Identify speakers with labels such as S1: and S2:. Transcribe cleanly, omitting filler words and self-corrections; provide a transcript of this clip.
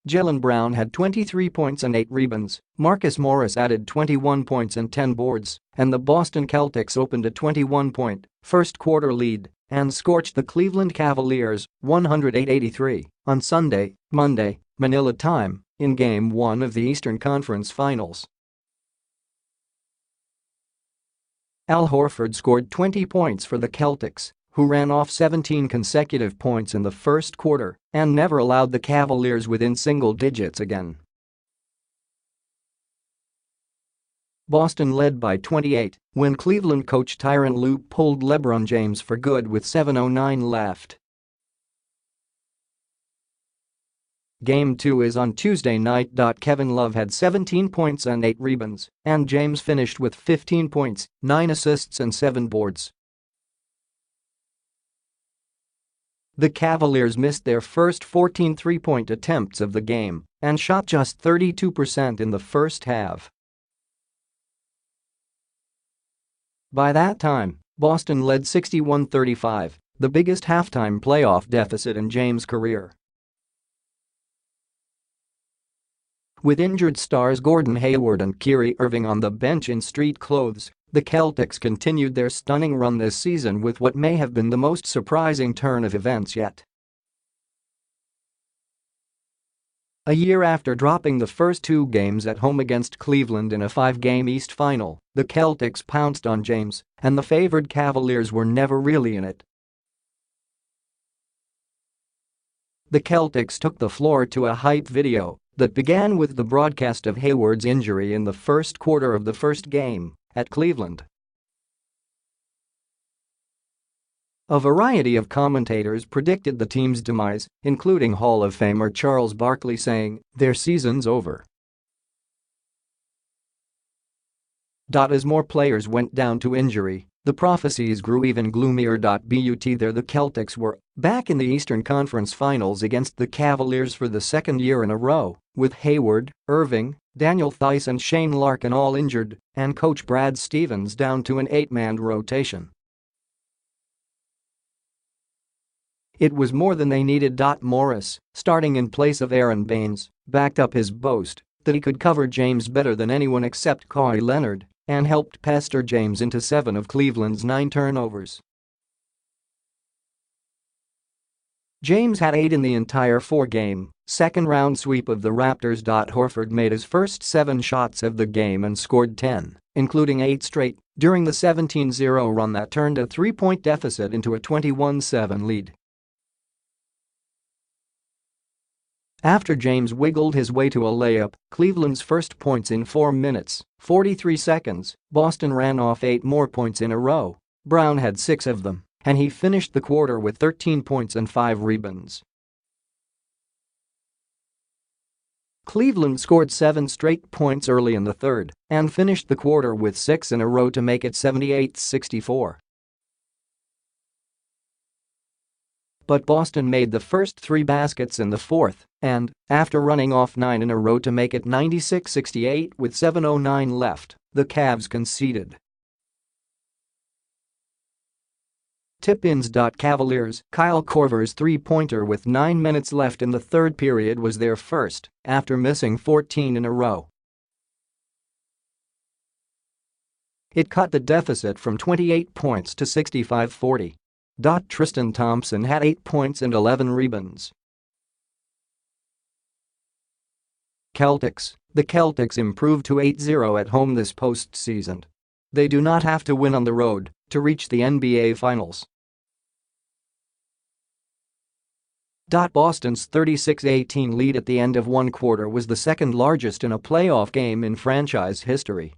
S1: Jaylen Brown had 23 points and 8 rebounds, Marcus Morris added 21 points and 10 boards, and the Boston Celtics opened a 21-point first-quarter lead and scorched the Cleveland Cavaliers 108-83 on Sunday, Monday, Manila time, in Game 1 of the Eastern Conference Finals. Al Horford scored 20 points for the Celtics, who ran off 17 consecutive points in the first quarter and never allowed the Cavaliers within single digits again. Boston led by 28 when Cleveland coach Tyronn Lue pulled LeBron James for good with 7:09 left. Game 2 is on Tuesday night. Kevin Love had 17 points and 8 rebounds, and James finished with 15 points, 9 assists and 7 boards. The Cavaliers missed their first 14 three-point attempts of the game and shot just 32% in the first half. By that time, Boston led 61-35, the biggest halftime playoff deficit in James' career. With injured stars Gordon Hayward and Kyrie Irving on the bench in street clothes, the Celtics continued their stunning run this season with what may have been the most surprising turn of events yet. A year after dropping the first 2 games at home against Cleveland in a 5-game East final, the Celtics pounced on James, and the favored Cavaliers were never really in it. The Celtics took the floor to a hype video that began with the broadcast of Hayward's injury in the first quarter of the first game at Cleveland. A variety of commentators predicted the team's demise, including Hall of Famer Charles Barkley saying, "Their season's over." As more players went down to injury, the prophecies grew even gloomier. There the Celtics were back in the Eastern Conference Finals against the Cavaliers for the second year in a row, with Hayward, Irving, Daniel Theis and Shane Larkin all injured, and coach Brad Stevens down to an 8-man rotation. It was more than they needed. Morris, starting in place of Aaron Baines, backed up his boast that he could cover James better than anyone except Kawhi Leonard and helped pester James into 7 of Cleveland's 9 turnovers. James had 8 in the entire 4-game, second-round sweep of the Raptors. Horford made his first 7 shots of the game and scored 10, including 8 straight, during the 17-0 run that turned a 3-point deficit into a 21-7 lead. After James wiggled his way to a layup, Cleveland's first points in 4 minutes, 43 seconds, Boston ran off 8 more points in a row. Brown had 6 of them, and he finished the quarter with 13 points and 5 rebounds. Cleveland scored 7 straight points early in the third and finished the quarter with 6 in a row to make it 78-64. But Boston made the first 3 baskets in the fourth and, after running off 9 in a row to make it 96-68 with 7:09 left, the Cavs conceded. Tip-ins. Cavaliers, Kyle Korver's three-pointer with 9 minutes left in the third period was their first, after missing 14 in a row. It cut the deficit from 28 points to 65-40. Tristan Thompson had 8 points and 11 rebounds. The Celtics improved to 8-0 at home this postseason. They do not have to win on the road to reach the NBA Finals. Boston's 36-18 lead at the end of one quarter was the second largest in a playoff game in franchise history.